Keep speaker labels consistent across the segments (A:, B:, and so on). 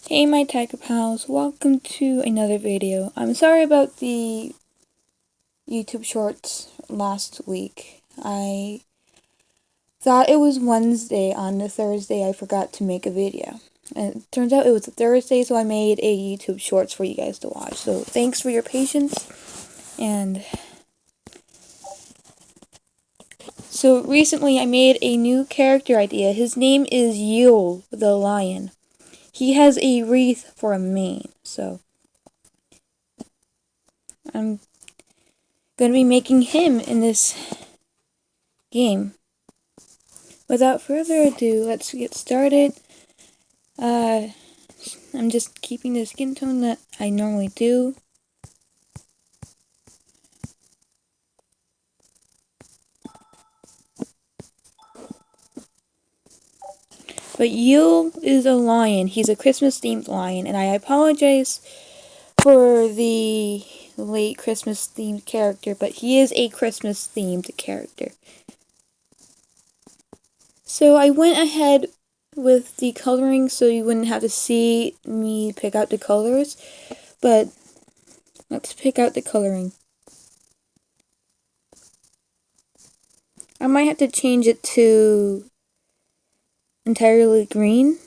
A: Hey my Tiger Pals, welcome to another video. I'm sorry about the YouTube shorts last week. I thought it was Wednesday. On the Thursday I forgot to make a video. And it turns out it was a Thursday, so I made a YouTube shorts for you guys to watch. So thanks for your patience. And so recently I made a new character idea. His name is Yule the lion. He has a wreath for a mane, so I'm going to be making him in this game. Without further ado, let's get started. I'm just keeping the skin tone that I normally do. But Yule is a lion. He's a Christmas-themed lion, and I apologize for the late Christmas-themed character, but he is a Christmas-themed character. So I went ahead with the coloring so you wouldn't have to see me pick out the colors, but let's pick out the coloring. I might have to change it to entirely green.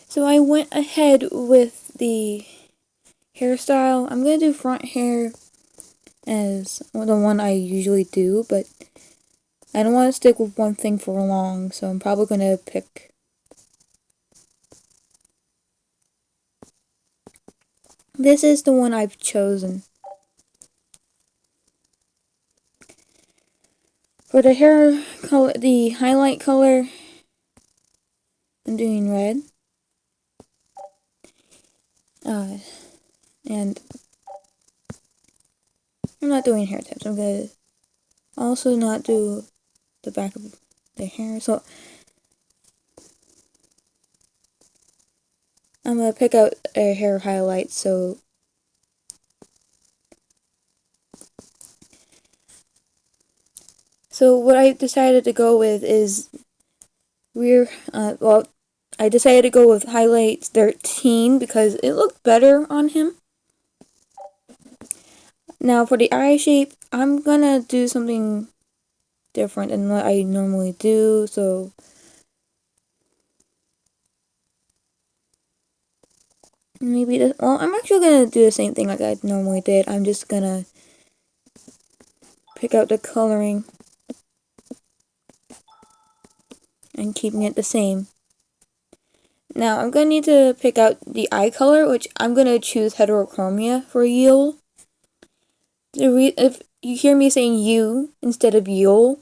A: So I went ahead with the hairstyle. I'm going to do front hair as the one I usually do, but I don't want to stick with one thing for long, so I'm probably going to pick this is the one I've chosen. For the hair color, the highlight color, I'm doing red. And I'm not doing hair tips. I'm going to also not do the back of the hair. So I'm going to pick out a hair highlight. So what I decided to go with is I decided to go with highlight 13 because it looked better on him. Now for the eye shape, I'm gonna do something different than what I normally do, so maybe this, well, I'm actually gonna do the same thing like I normally did. I'm just gonna pick out the coloring and keeping it the same. Now I'm gonna need to pick out the eye color, which I'm gonna choose heterochromia for Yule. If you hear me saying you instead of Yule,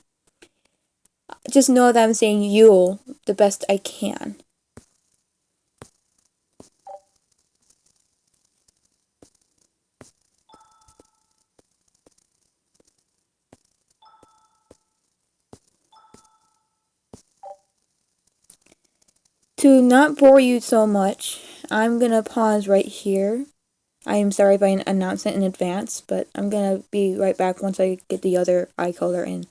A: just know that I'm saying Yule the best I can. To not bore you so much, I'm gonna pause right here. I am sorry if I announce it in advance, but I'm gonna be right back once I get the other eye color in.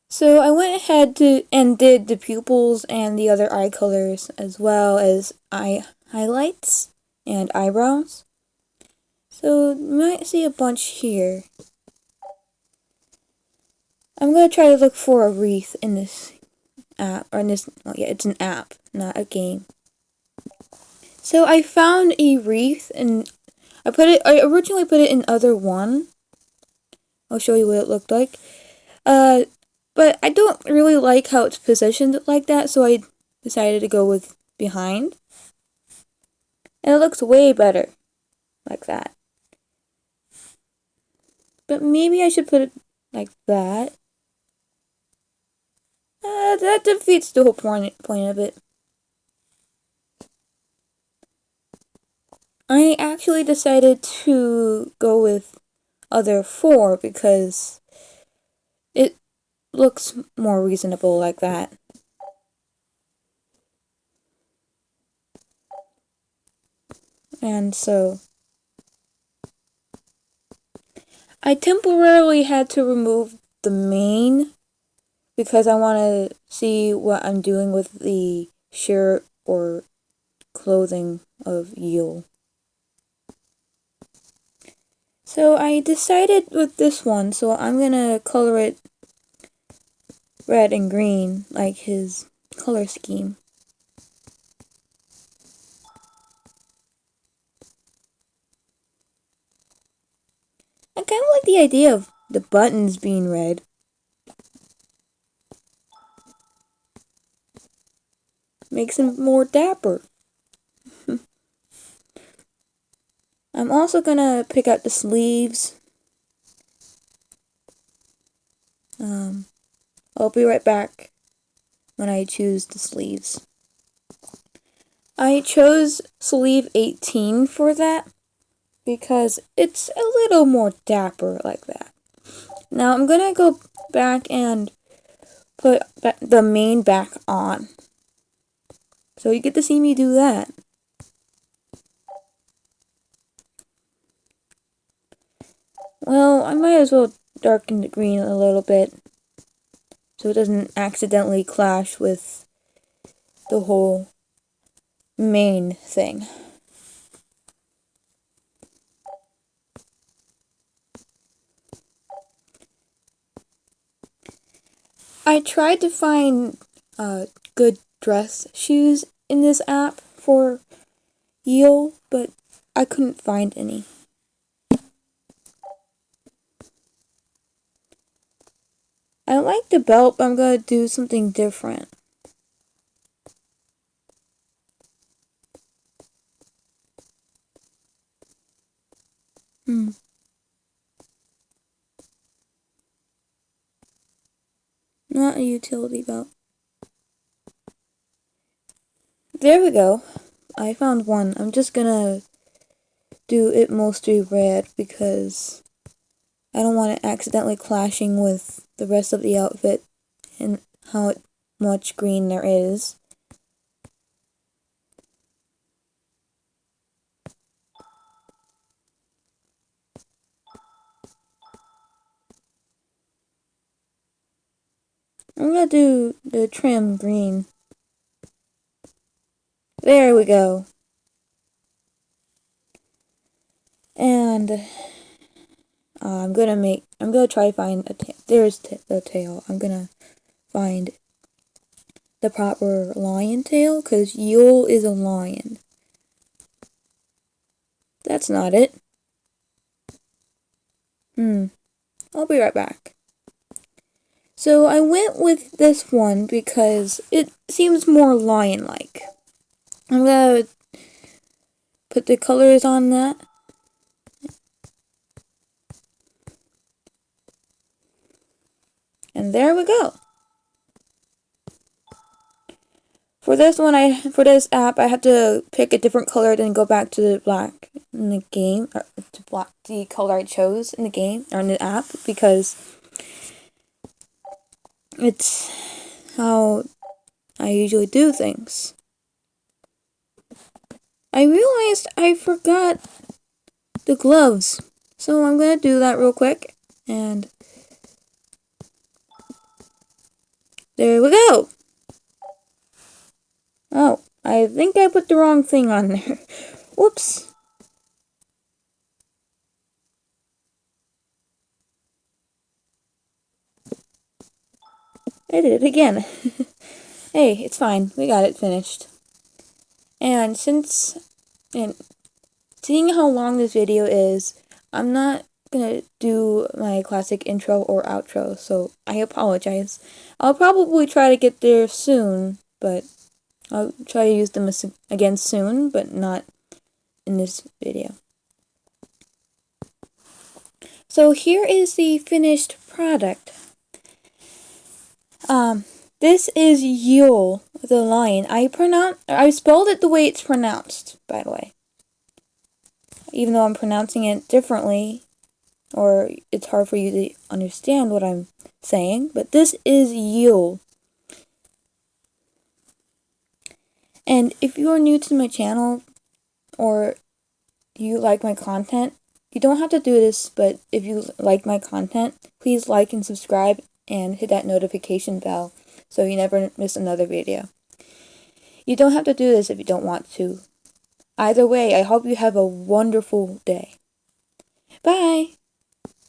A: So I went ahead and did the pupils and the other eye colors as well as eye highlights and eyebrows. So you might see a bunch here. I'm gonna try to look for a wreath in this app, or in this, well, yeah, it's an app, not a game. So I found a wreath, and I originally put it in other one. I'll show you what it looked like. But I don't really like how it's positioned like that, so I decided to go with behind. And it looks way better like that. But maybe I should put it like that. That defeats the whole point of it. I actually decided to go with other 4 because it looks more reasonable like that. And so I temporarily had to remove the mane because I want to see what I'm doing with the shirt or clothing of Yule. So I decided with this one, so I'm gonna color it red and green like his color scheme. I kind of like the idea of the buttons being red. Makes him more dapper. I'm also gonna pick out the sleeves. I'll be right back when I choose the sleeves. I chose sleeve 18 for that because it's a little more dapper like that. Now I'm gonna go back and put the mane back on. So you get to see me do that. Well, I might as well darken the green a little bit so it doesn't accidentally clash with the whole mane thing. I tried to find good dress shoes in this app for Yule, but I couldn't find any. I like the belt, but I'm gonna do something different. Not a utility belt. There we go. I found one. I'm just gonna do it mostly red because I don't want it accidentally clashing with the rest of the outfit and how much green there is. I'm gonna do the trim green. There we go. And I'm gonna try to find a tail. There's the tail. I'm gonna find the proper lion tail because Yule is a lion. That's not it. I'll be right back. So I went with this one because it seems more lion-like. I'm gonna put the colors on that. And there we go. For this this app, I have to pick a different color, then go back to the black in the game, or to black the color I chose in the game or in the app because it's how I usually do things. I realized I forgot the gloves, so I'm gonna do that real quick, and there we go. Oh, I think I put the wrong thing on there. Whoops. I did it again. Hey, it's fine. We got it finished. And seeing how long this video is, I'm not gonna do my classic intro or outro, so I apologize. I'll probably try to get there soon, but I'll try to use them again soon, but not in this video. So here is the finished product. This is Yule, the lion. I spelled it the way it's pronounced, by the way. Even though I'm pronouncing it differently, or it's hard for you to understand what I'm saying, but this is Yule. And if you are new to my channel, or you like my content, You don't have to do this, but if you like my content, please like and subscribe and hit that notification bell so you never miss another video. You don't have to do this if you don't want to. Either way, I hope you have a wonderful day. Bye!